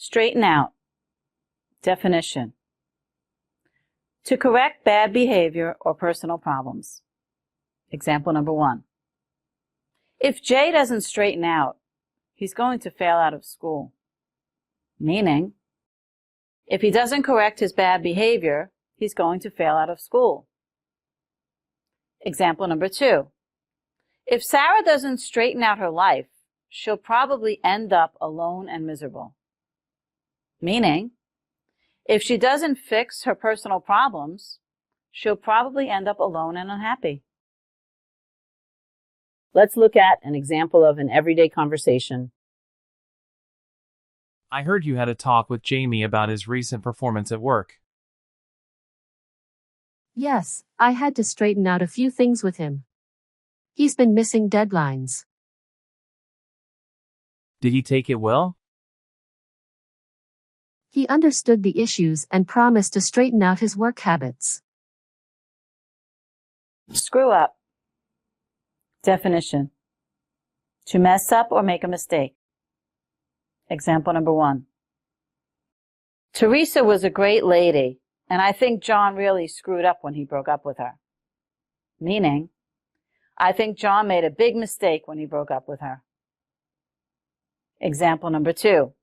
Straighten out. Definition. To correct bad behavior or personal problems. Example number 1. If Jay doesn't straighten out, he's going to fail out of school. Meaning, if he doesn't correct his bad behavior, he's going to fail out of school. Example number 2. If Sarah doesn't straighten out her life, she'll probably end up alone and miserable. Meaning, if she doesn't fix her personal problems, she'll probably end up alone and unhappy. Let's look at an example of an everyday conversation. I heard you had a talk with Jamie about his recent performance at work. Yes, I had to straighten out a few things with him. He's been missing deadlines. Did he take it well? He understood the issues and promised to straighten out his work habits. Screw up. Definition. To mess up or make a mistake. Example number 1. Teresa was a great lady, and I think John really screwed up when he broke up with her. Meaning, I think John made a big mistake when he broke up with her. Example number 2.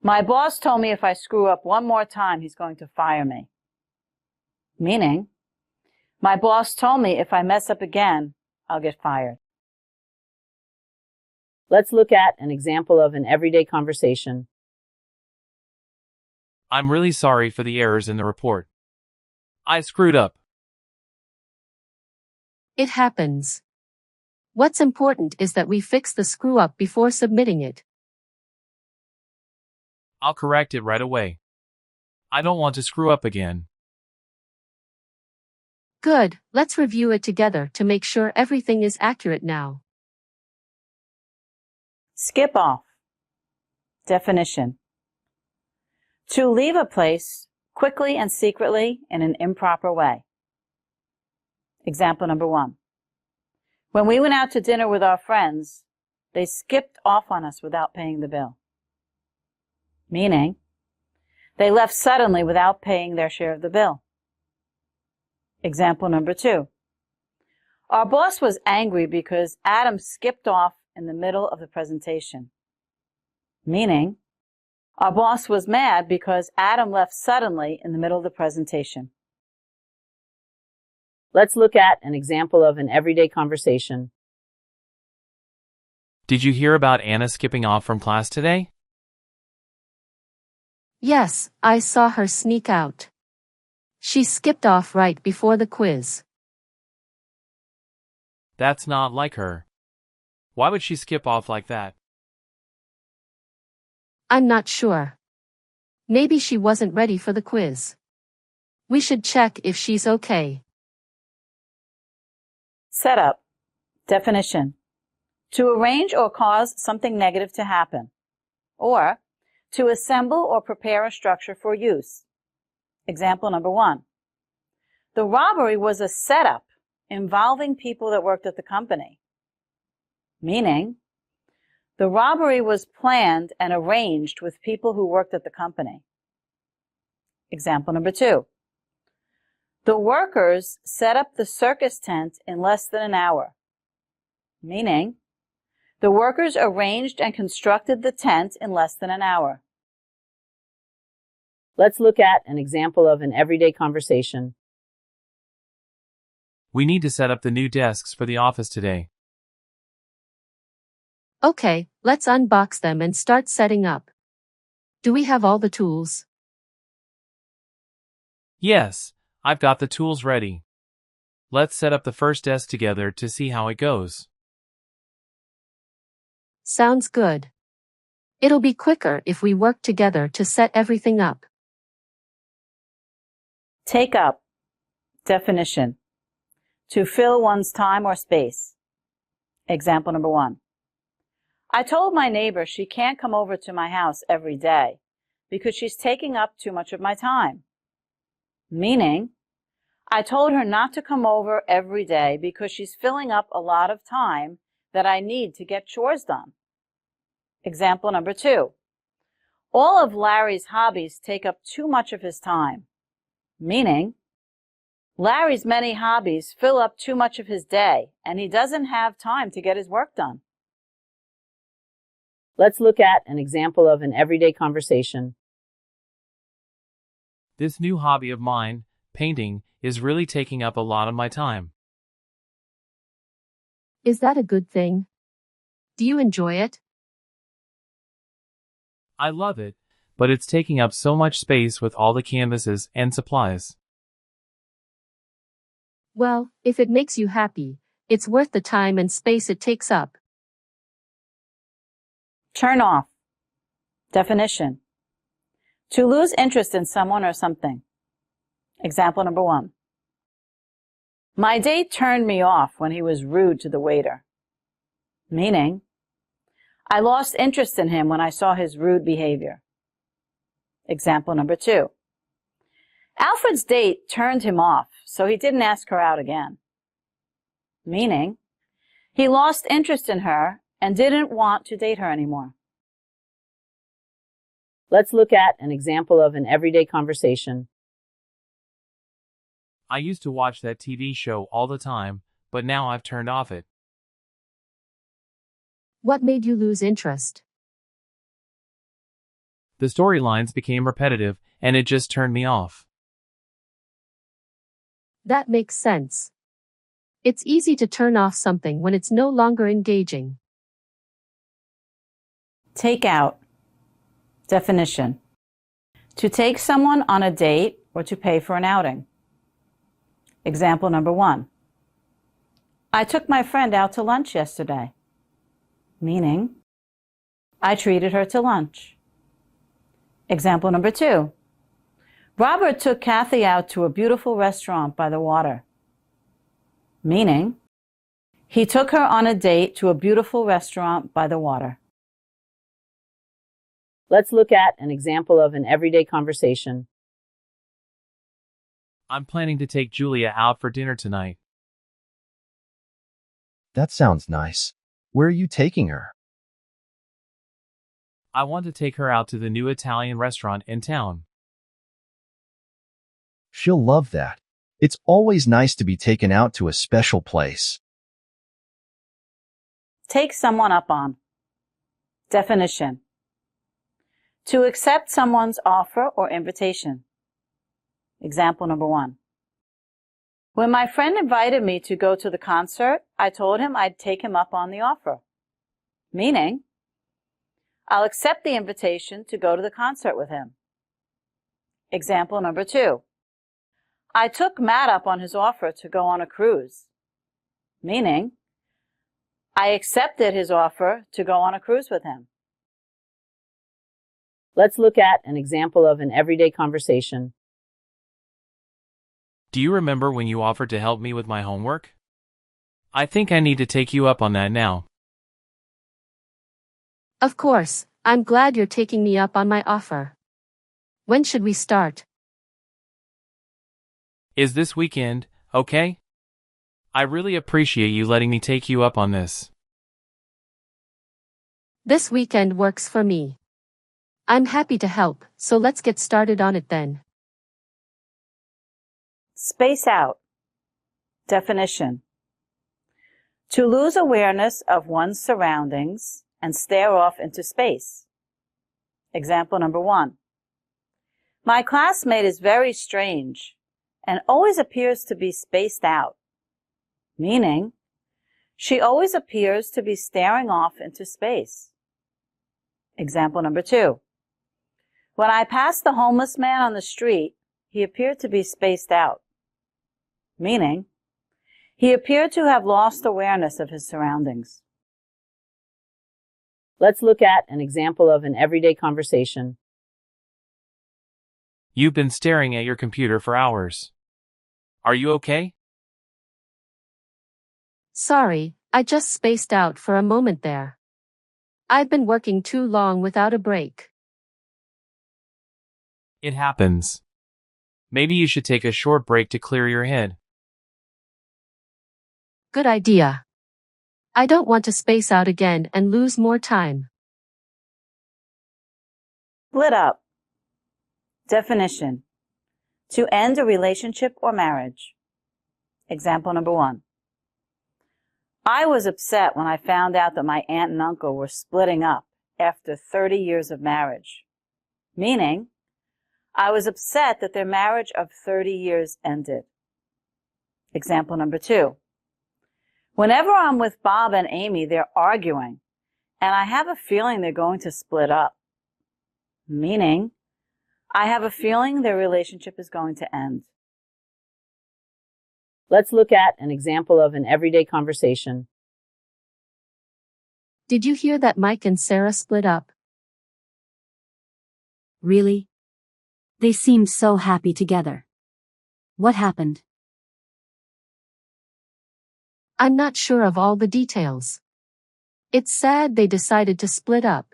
My boss told me if I screw up one more time, he's going to fire me. Meaning, my boss told me if I mess up again, I'll get fired. Let's look at an example of an everyday conversation. I'm really sorry for the errors in the report. I screwed up. It happens. What's important is that we fix the screw-up before submitting it. I'll correct it right away. I don't want to screw up again. Good, let's review it together to make sure everything is accurate now. Skip off. Definition. To leave a place quickly and secretly in an improper way. Example number 1. When we went out to dinner with our friends, they skipped off on us without paying the bill. Meaning, they left suddenly without paying their share of the bill. Example number 2. Our boss was angry because Adam skipped off in the middle of the presentation. Meaning, our boss was mad because Adam left suddenly in the middle of the presentation. Let's look at an example of an everyday conversation. Did you hear about Anna skipping off from class today? Yes, I saw her sneak out. She skipped off right before the quiz. That's not like her. Why would she skip off like that? I'm not sure. Maybe she wasn't ready for the quiz. We should check if she's okay. Setup. Definition. To arrange or cause something negative to happen, or to assemble or prepare a structure for use. Example number 1. The robbery was a setup involving people that worked at the company. Meaning, the robbery was planned and arranged with people who worked at the company. Example number 2. The workers set up the circus tent in less than an hour. Meaning, the workers arranged and constructed the tent in less than an hour. Let's look at an example of an everyday conversation. We need to set up the new desks for the office today. Okay, let's unbox them and start setting up. Do we have all the tools? Yes, I've got the tools ready. Let's set up the first desk together to see how it goes. Sounds good. It'll be quicker if we work together to set everything up. Take up. Definition. To fill one's time or space. Example number 1. I told my neighbor she can't come over to my house every day because she's taking up too much of my time. Meaning, I told her not to come over every day because she's filling up a lot of time that I need to get chores done. Example number 2. All of Larry's hobbies take up too much of his time, meaning Larry's many hobbies fill up too much of his day, and he doesn't have time to get his work done. Let's look at an example of an everyday conversation. This new hobby of mine, painting, is really taking up a lot of my time. Is that a good thing? Do you enjoy it? I love it, but it's taking up so much space with all the canvases and supplies. Well, if it makes you happy, it's worth the time and space it takes up. Turn off. Definition. To lose interest in someone or something. Example number 1. My date turned me off when he was rude to the waiter. Meaning, I lost interest in him when I saw his rude behavior. Example number 2. Alfred's date turned him off, so he didn't ask her out again. Meaning, he lost interest in her and didn't want to date her anymore. Let's look at an example of an everyday conversation. I used to watch that TV show all the time, but now I've turned off it. What made you lose interest? The storylines became repetitive, and it just turned me off. That makes sense. It's easy to turn off something when it's no longer engaging. Take out. Definition. To take someone on a date or to pay for an outing. Example number 1. I took my friend out to lunch yesterday. Meaning, I treated her to lunch. Example number 2. Robert took Kathy out to a beautiful restaurant by the water. Meaning, he took her on a date to a beautiful restaurant by the water. Let's look at an example of an everyday conversation. I'm planning to take Julia out for dinner tonight. That sounds nice. Where are you taking her? I want to take her out to the new Italian restaurant in town. She'll love that. It's always nice to be taken out to a special place. Take someone up on. Definition. To accept someone's offer or invitation. Example number 1. When my friend invited me to go to the concert, I told him I'd take him up on the offer. Meaning, I'll accept the invitation to go to the concert with him. Example number 2. I took Matt up on his offer to go on a cruise. Meaning, I accepted his offer to go on a cruise with him. Let's look at an example of an everyday conversation. Do you remember when you offered to help me with my homework? I think I need to take you up on that now. Of course, I'm glad you're taking me up on my offer. When should we start? Is this weekend okay? I really appreciate you letting me take you up on this. This weekend works for me. I'm happy to help, so let's get started on it then. Space out. Definition. To lose awareness of one's surroundings and stare off into space. Example number 1. My classmate is very strange and always appears to be spaced out. Meaning, she always appears to be staring off into space. Example number 2. When I passed the homeless man on the street, he appeared to be spaced out. Meaning, he appeared to have lost awareness of his surroundings. Let's look at an example of an everyday conversation. You've been staring at your computer for hours. Are you okay? Sorry, I just spaced out for a moment there. I've been working too long without a break. It happens. Maybe you should take a short break to clear your head. Good idea. I don't want to space out again and lose more time. split up. Definition: to end a relationship or marriage. Example number 1. I was upset when I found out that my aunt and uncle were splitting up after 30 years of marriage. Meaning, I was upset that their marriage of 30 years ended. Example number 2. Whenever I'm with Bob and Amy, they're arguing, and I have a feeling they're going to split up. Meaning, I have a feeling their relationship is going to end. Let's look at an example of an everyday conversation. Did you hear that Mike and Sarah split up? Really? They seemed so happy together. What happened? I'm not sure of all the details. It's sad they decided to split up.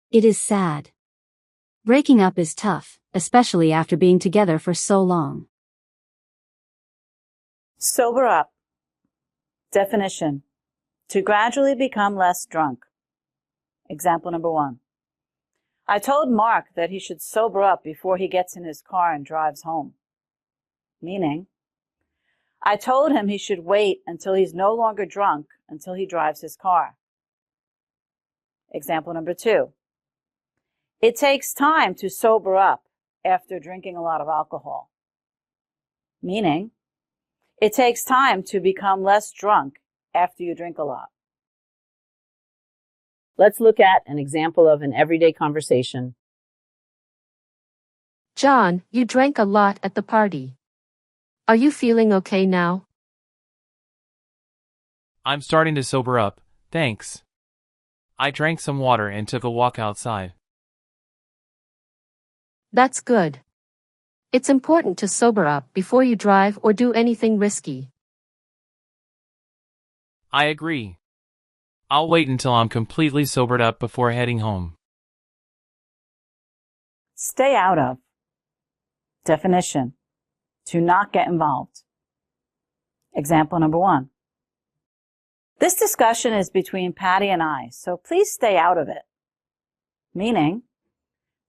It is sad. Breaking up is tough, especially after being together for so long. Sober up. Definition: to gradually become less drunk. Example number 1. I told Mark that he should sober up before he gets in his car and drives home. Meaning, I told him he should wait until he's no longer drunk until he drives his car. Example number 2. It takes time to sober up after drinking a lot of alcohol. Meaning, it takes time to become less drunk after you drink a lot. Let's look at an example of an everyday conversation. John, you drank a lot at the party. Are you feeling okay now? I'm starting to sober up, thanks. I drank some water and took a walk outside. That's good. It's important to sober up before you drive or do anything risky. I agree. I'll wait until I'm completely sobered up before heading home. Stay out of. Definition: to not get involved. Example number 1. This discussion is between Patty and I, so please stay out of it. Meaning,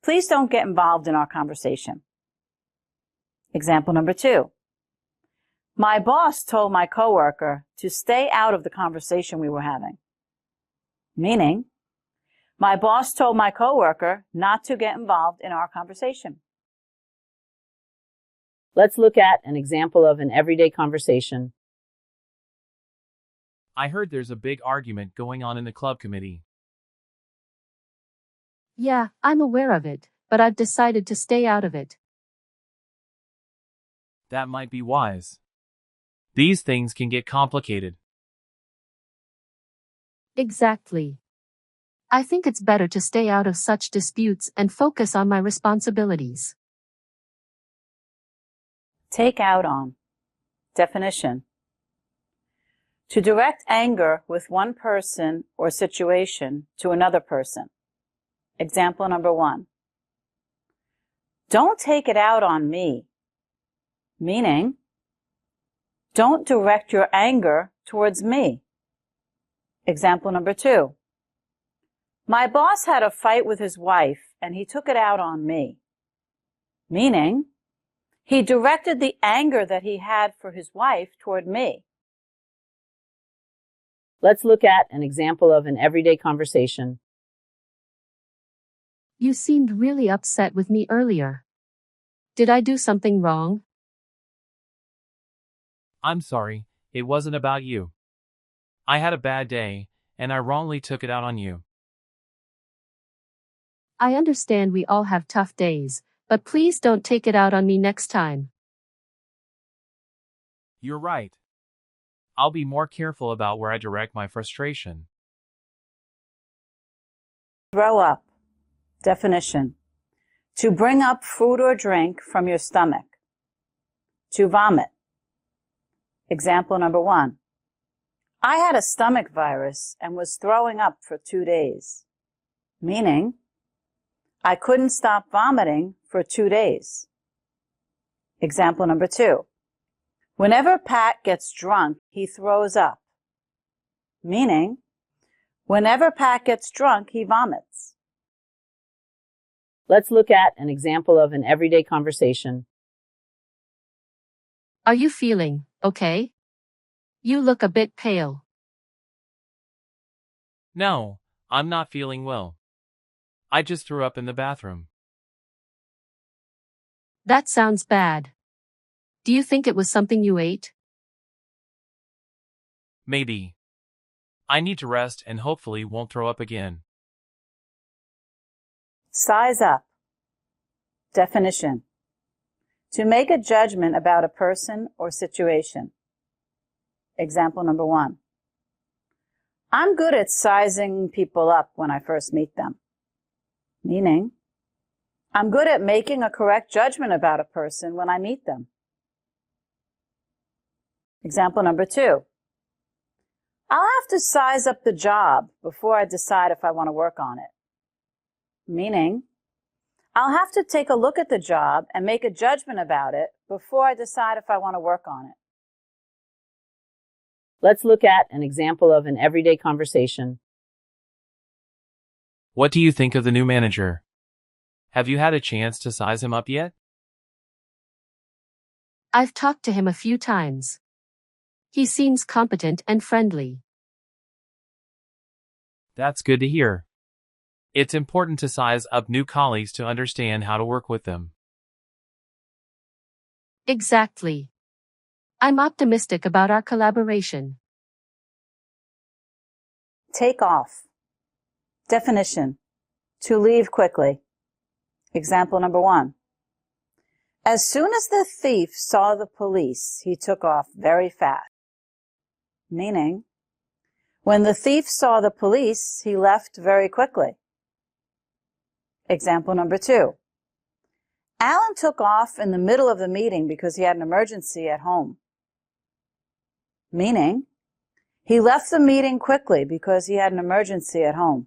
please don't get involved in our conversation. Example number 2. My boss told my coworker to stay out of the conversation we were having. Meaning, my boss told my coworker not to get involved in our conversation. Let's look at an example of an everyday conversation. I heard there's a big argument going on in the club committee. Yeah, I'm aware of it, but I've decided to stay out of it. That might be wise. These things can get complicated. Exactly. I think it's better to stay out of such disputes and focus on my responsibilities. Take out on. Definition: to direct anger with one person or situation to another person. Example number 1. Don't take it out on me. Meaning, don't direct your anger towards me. Example number 2. My boss had a fight with his wife and he took it out on me. Meaning, he directed the anger that he had for his wife toward me. Let's look at an example of an everyday conversation. You seemed really upset with me earlier. Did I do something wrong? I'm sorry, it wasn't about you. I had a bad day, and I wrongly took it out on you. I understand we all have tough days, but please don't take it out on me next time. You're right. I'll be more careful about where I direct my frustration. Throw up. Definition: to bring up food or drink from your stomach. To vomit. Example number 1. I had a stomach virus and was throwing up for 2 days. Meaning, I couldn't stop vomiting for 2 days. Example number 2. Whenever Pat gets drunk, he throws up. Meaning, whenever Pat gets drunk, he vomits. Let's look at an example of an everyday conversation. Are you feeling okay? You look a bit pale. No, I'm not feeling well. I just threw up in the bathroom. That sounds bad. Do you think it was something you ate? Maybe. I need to rest and hopefully won't throw up again. Size up. Definition. To make a judgment about a person or situation. Example number 1. I'm good at sizing people up when I first meet them. Meaning, I'm good at making a correct judgment about a person when I meet them. Example number 2. I'll have to size up the job before I decide if I want to work on it. Meaning, I'll have to take a look at the job and make a judgment about it before I decide if I want to work on it. Let's look at an example of an everyday conversation. What do you think of the new manager? Have you had a chance to size him up yet? I've talked to him a few times. He seems competent and friendly. That's good to hear. It's important to size up new colleagues to understand how to work with them. Exactly. I'm optimistic about our collaboration. Take off. Definition. To leave quickly. Example number 1. As soon as the thief saw the police, he took off very fast. Meaning, when the thief saw the police, he left very quickly. Example number 2. Alan took off in the middle of the meeting because he had an emergency at home. Meaning, he left the meeting quickly because he had an emergency at home.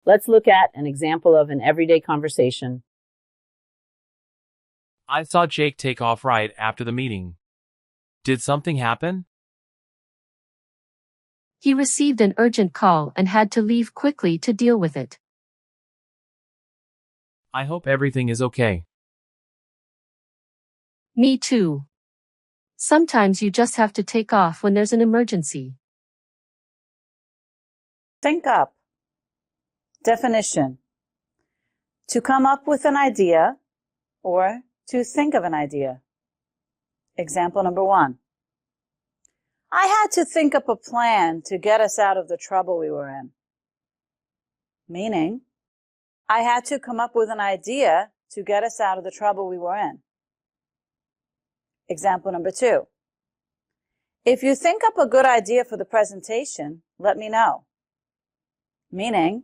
Let's look at an example of an everyday conversation. I saw Jake take off right after the meeting. Did something happen? He received an urgent call and had to leave quickly to deal with it. I hope everything is okay. Me too. Sometimes you just have to take off when there's an emergency. Think up. Definition. To come up with an idea or to think of an idea. Example number 1. I had to think up a plan to get us out of the trouble we were in. Meaning, I had to come up with an idea to get us out of the trouble we were in. Example number 2. If you think up a good idea for the presentation, let me know. Meaning,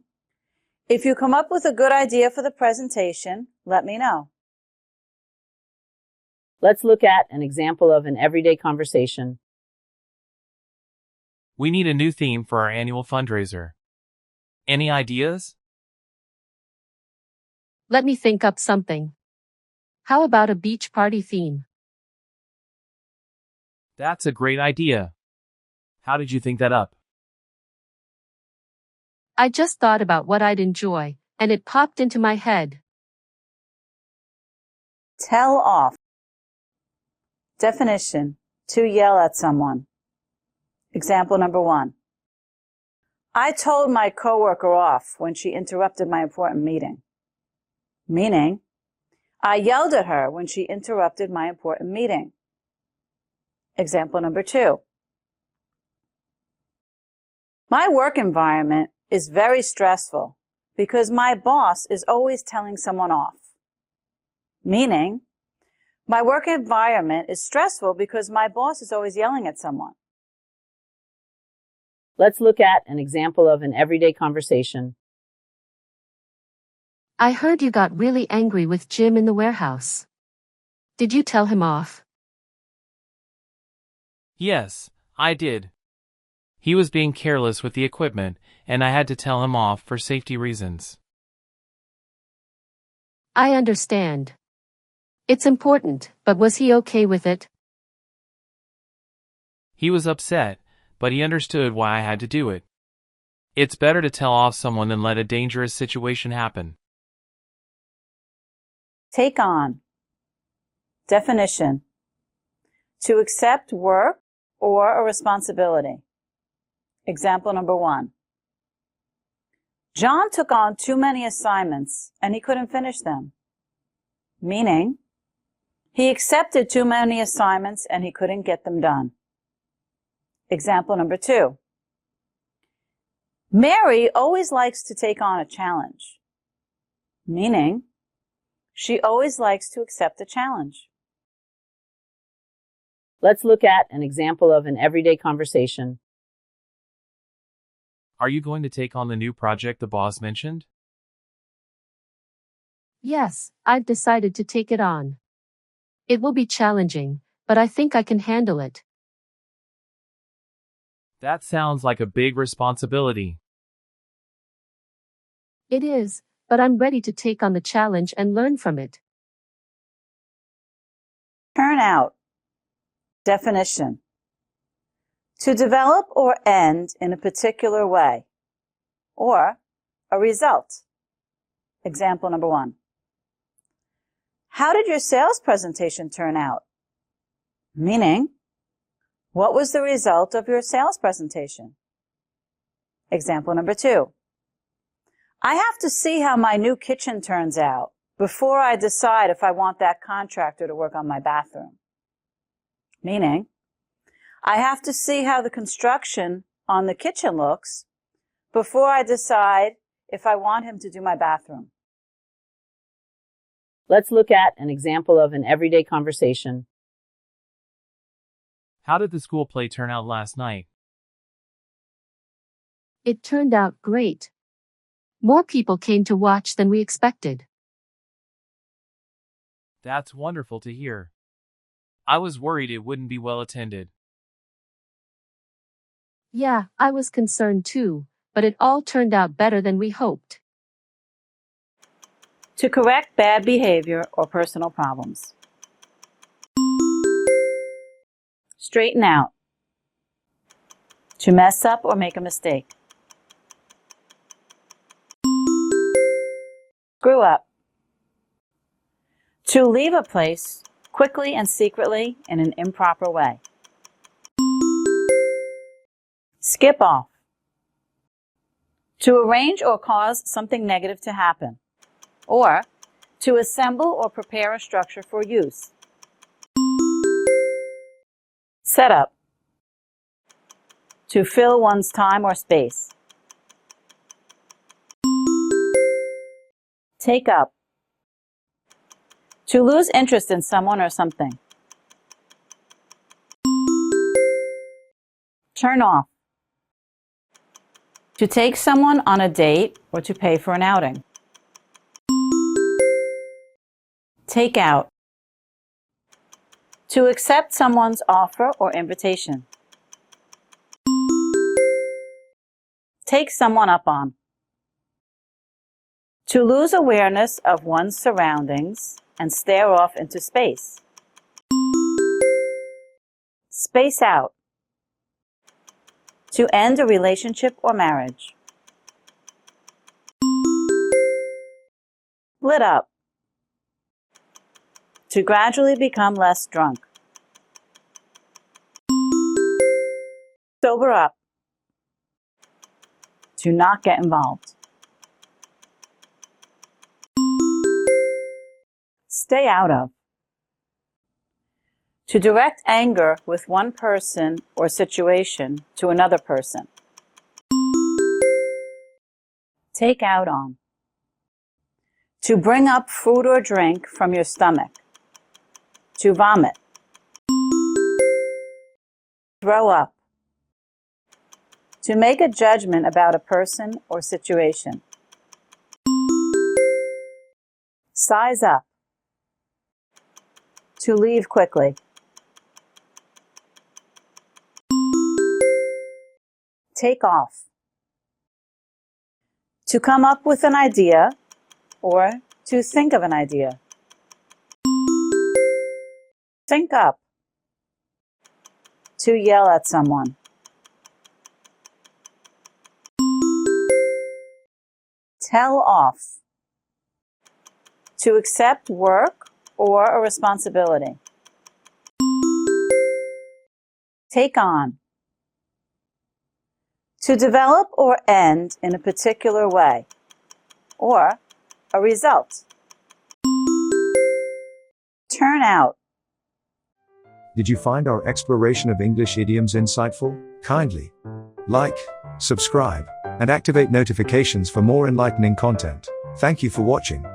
if you come up with a good idea for the presentation, let me know. Let's look at an example of an everyday conversation. We need a new theme for our annual fundraiser. Any ideas? Let me think up something. How about a beach party theme? That's a great idea. How did you think that up? I just thought about what I'd enjoy, and it popped into my head. Tell off. Definition. To yell at someone. Example number 1. I told my coworker off when she interrupted my important meeting. Meaning, I yelled at her when she interrupted my important meeting. Example number 2. My work environment is very stressful because my boss is always telling someone off. Meaning, my work environment is stressful because my boss is always yelling at someone. Let's look at an example of an everyday conversation. I heard you got really angry with Jim in the warehouse. Did you tell him off? Yes, I did. He was being careless with the equipment, and I had to tell him off for safety reasons. I understand. It's important, but was he okay with it? He was upset, but he understood why I had to do it. It's better to tell off someone than let a dangerous situation happen. Take on. Definition. To accept work or a responsibility. Example number 1. John took on too many assignments and he couldn't finish them. Meaning, he accepted too many assignments and he couldn't get them done. Example number 2. Mary always likes to take on a challenge. Meaning, she always likes to accept a challenge. Let's look at an example of an everyday conversation. Are you going to take on the new project the boss mentioned? Yes, I've decided to take it on. It will be challenging, but I think I can handle it. That sounds like a big responsibility. It is, but I'm ready to take on the challenge and learn from it. Turn out. Definition. To develop or end in a particular way, or a result. Example number 1. How did your sales presentation turn out? Meaning, what was the result of your sales presentation? Example number 2. I have to see how my new kitchen turns out before I decide if I want that contractor to work on my bathroom. Meaning, I have to see how the construction on the kitchen looks before I decide if I want him to do my bathroom. Let's look at an example of an everyday conversation. How did the school play turn out last night? It turned out great. More people came to watch than we expected. That's wonderful to hear. I was worried it wouldn't be well attended. Yeah, I was concerned too, but it all turned out better than we hoped. To correct bad behavior or personal problems. Straighten out. To mess up or make a mistake. Screw up. To leave a place quickly and secretly in an improper way. Skip off. To arrange or cause something negative to happen, or to assemble or prepare a structure for use. Set up. To fill one's time or space. Take up. To lose interest in someone or something. Turn off. To take someone on a date or to pay for an outing. Take out. To accept someone's offer or invitation. Take someone up on. To lose awareness of one's surroundings and stare off into space. Space out. To end a relationship or marriage. Split up. To gradually become less drunk. Sober up. To not get involved. Stay out of. To direct anger with one person or situation to another person. Take out on. To bring up food or drink from your stomach. To vomit. Throw up. To make a judgment about a person or situation. Size up. To leave quickly. Take off. To come up with an idea or to think of an idea. Think up. To yell at someone. Tell off. To accept work or a responsibility. Take on. To develop or end in a particular way, or a result. Turn out. Did you find our exploration of English idioms insightful? Kindly like, subscribe, and activate notifications for more enlightening content. Thank you for watching.